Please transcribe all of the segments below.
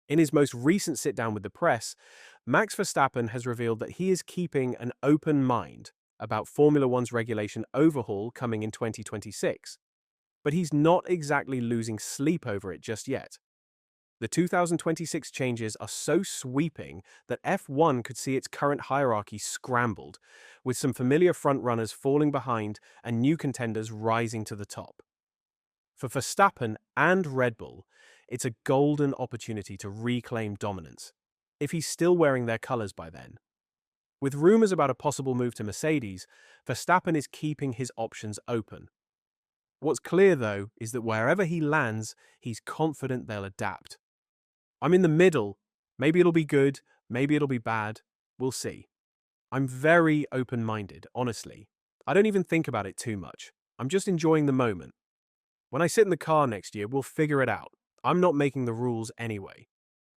In his most recent sit-down with the press, Max Verstappen has revealed that he is keeping an open mind about Formula One's regulation overhaul coming in 2026. But he's not exactly losing sleep over it just yet. The 2026 changes are so sweeping that F1 could see its current hierarchy scrambled, with some familiar frontrunners falling behind and new contenders rising to the top. For Verstappen and Red Bull, it's a golden opportunity to reclaim dominance, if he's still wearing their colours by then. With rumours about a possible move to Mercedes, Verstappen is keeping his options open. What's clear, though, is that wherever he lands, he's confident they'll adapt. I'm in the middle. Maybe it'll be good, maybe it'll be bad. We'll see. I'm very open-minded, honestly. I don't even think about it too much. I'm just enjoying the moment. When I sit in the car next year, we'll figure it out. I'm not making the rules anyway.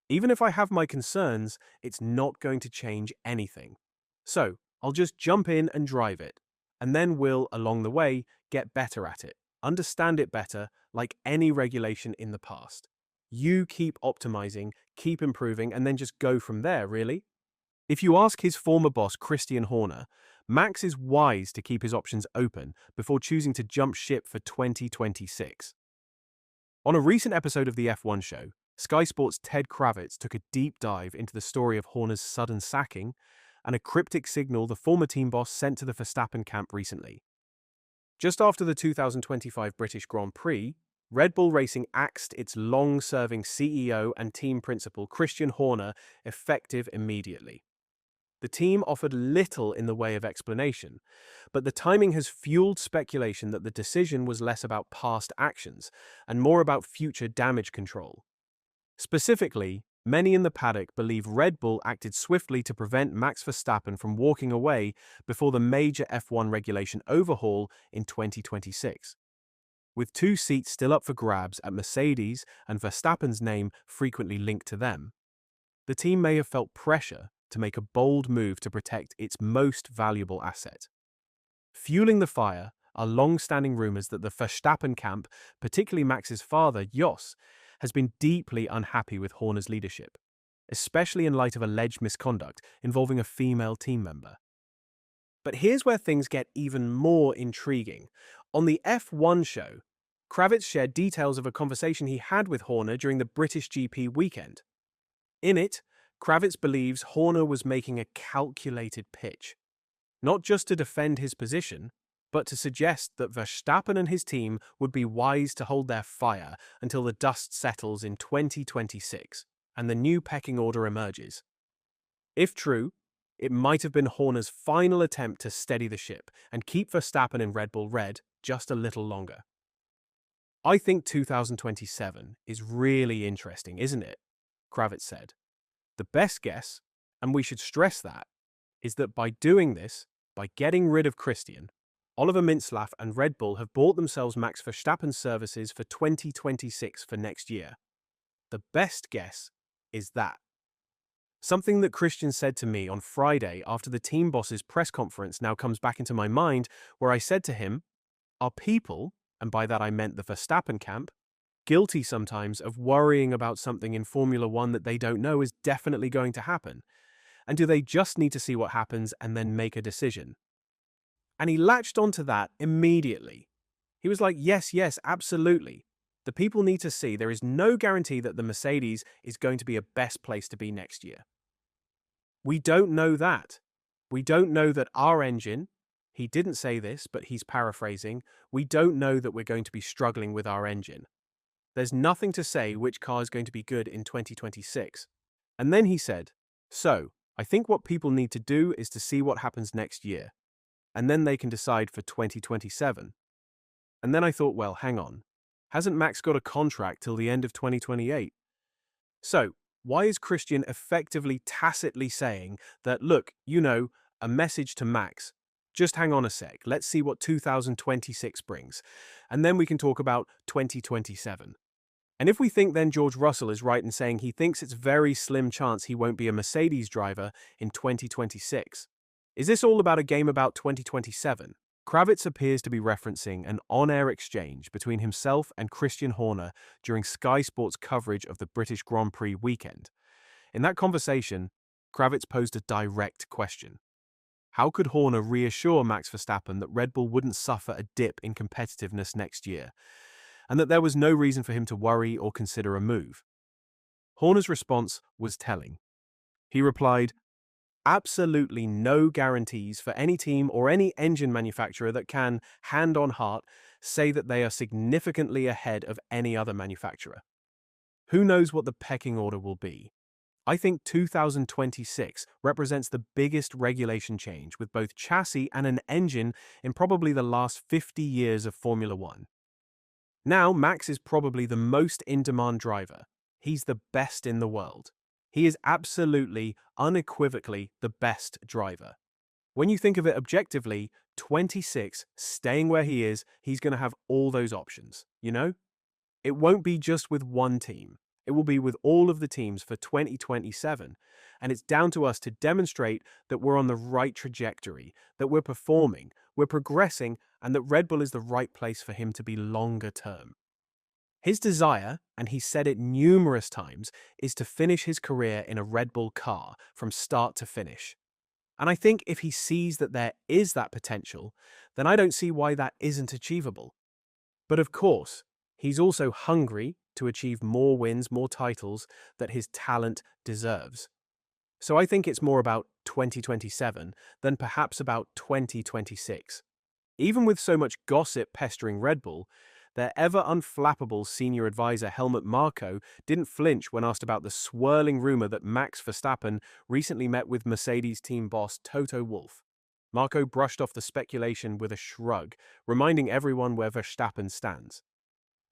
Even if I have my concerns, it's not going to change anything. So, I'll just jump in and drive it. And then we'll, along the way, get better at it. Understand it better, like any regulation in the past. You keep optimizing, keep improving, and then just go from there, really. If you ask his former boss, Christian Horner, Max is wise to keep his options open before choosing to jump ship for 2026. On a recent episode of the F1 show, Sky Sports' Ted Kravitz took a deep dive into the story of Horner's sudden sacking and a cryptic signal the former team boss sent to the Verstappen camp recently. Just after the 2025 British Grand Prix, Red Bull Racing axed its long-serving CEO and team principal Christian Horner effective immediately. The team offered little in the way of explanation, but the timing has fueled speculation that the decision was less about past actions and more about future damage control. Specifically, many in the paddock believe Red Bull acted swiftly to prevent Max Verstappen from walking away before the major F1 regulation overhaul in 2026. With two seats still up for grabs at Mercedes and Verstappen's name frequently linked to them, the team may have felt pressure to make a bold move to protect its most valuable asset. Fueling the fire are long-standing rumours that the Verstappen camp, particularly Max's father, Jos, has been deeply unhappy with Horner's leadership, especially in light of alleged misconduct involving a female team member. But here's where things get even more intriguing. On the F1 show, Kravitz shared details of a conversation he had with Horner during the British GP weekend. In it, Kravitz believes Horner was making a calculated pitch, not just to defend his position, but to suggest that Verstappen and his team would be wise to hold their fire until the dust settles in 2026 and the new pecking order emerges. If true, it might have been Horner's final attempt to steady the ship and keep Verstappen and Red Bull red just a little longer. I think 2027 is really interesting, isn't it? Kravitz said. The best guess, and we should stress that, is that by doing this, by getting rid of Christian, Oliver Mintzlaff and Red Bull have bought themselves Max Verstappen's services for 2026 for next year. The best guess is that. Something that Christian said to me on Friday after the team boss's press conference now comes back into my mind, where I said to him, are people, and by that I meant the Verstappen camp, guilty sometimes of worrying about something in Formula One that they don't know is definitely going to happen? And do they just need to see what happens and then make a decision? And he latched onto that immediately. He was like, yes, absolutely. The people need to see there is no guarantee that the Mercedes is going to be a best place to be next year. We don't know that. We don't know that our engine, he didn't say this, but he's paraphrasing, we don't know that we're going to be struggling with our engine. There's nothing to say which car is going to be good in 2026. And then he said, so, I think what people need to do is to see what happens next year. And then they can decide for 2027. And then I thought, well, hang on. Hasn't Max got a contract till the end of 2028? So, why is Christian effectively tacitly saying that, look, a message to Max, just hang on a sec, let's see what 2026 brings, and then we can talk about 2027. And if we think then George Russell is right in saying he thinks it's very slim chance he won't be a Mercedes driver in 2026, is this all about a game about 2027? Kravitz appears to be referencing an on-air exchange between himself and Christian Horner during Sky Sports coverage of the British Grand Prix weekend. In that conversation, Kravitz posed a direct question. How could Horner reassure Max Verstappen that Red Bull wouldn't suffer a dip in competitiveness next year, and that there was no reason for him to worry or consider a move? Horner's response was telling. He replied, "Absolutely no guarantees for any team or any engine manufacturer that can, hand on heart, say that they are significantly ahead of any other manufacturer. Who knows what the pecking order will be? I think 2026 represents the biggest regulation change with both chassis and an engine in probably the last 50 years of Formula One. Now, Max is probably the most in-demand driver. He's the best in the world. He is absolutely, unequivocally the best driver. When you think of it objectively, 26, staying where he is, he's going to have all those options, you know? It won't be just with one team. It will be with all of the teams for 2027, and it's down to us to demonstrate that we're on the right trajectory, that we're performing, we're progressing, and that Red Bull is the right place for him to be longer term. His desire, and he said it numerous times, is to finish his career in a Red Bull car from start to finish. And I think if he sees that there is that potential, then I don't see why that isn't achievable. But of course, he's also hungry to achieve more wins, more titles that his talent deserves. So I think it's more about 2027 than perhaps about 2026. Even with so much gossip pestering Red Bull, their ever unflappable senior advisor Helmut Marko didn't flinch when asked about the swirling rumor that Max Verstappen recently met with Mercedes team boss Toto Wolff. Marko brushed off the speculation with a shrug, reminding everyone where Verstappen stands.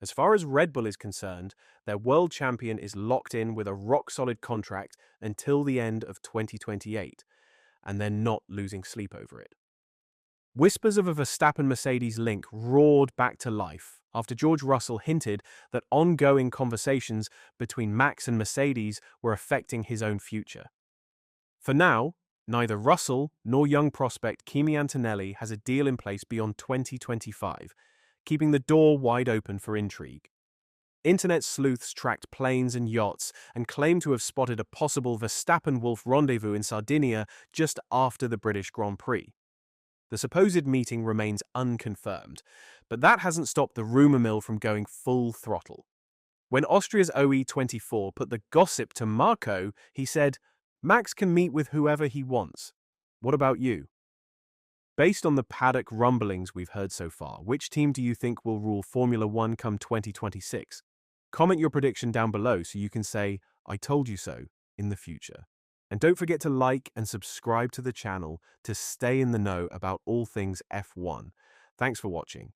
As far as Red Bull is concerned, their world champion is locked in with a rock-solid contract until the end of 2028, and they're not losing sleep over it. Whispers of a Verstappen-Mercedes link roared back to life after George Russell hinted that ongoing conversations between Max and Mercedes were affecting his own future. For now, neither Russell nor young prospect Kimi Antonelli has a deal in place beyond 2025, keeping the door wide open for intrigue. Internet sleuths tracked planes and yachts and claimed to have spotted a possible Verstappen-Wolff rendezvous in Sardinia just after the British Grand Prix. The supposed meeting remains unconfirmed, but that hasn't stopped the rumor mill from going full throttle. When Austria's OE24 put the gossip to Marko, he said, "Max can meet with whoever he wants. What about you?" Based on the paddock rumblings we've heard so far, which team do you think will rule Formula One come 2026? Comment your prediction down below so you can say, "I told you so," in the future. And don't forget to like and subscribe to the channel to stay in the know about all things F1. Thanks for watching.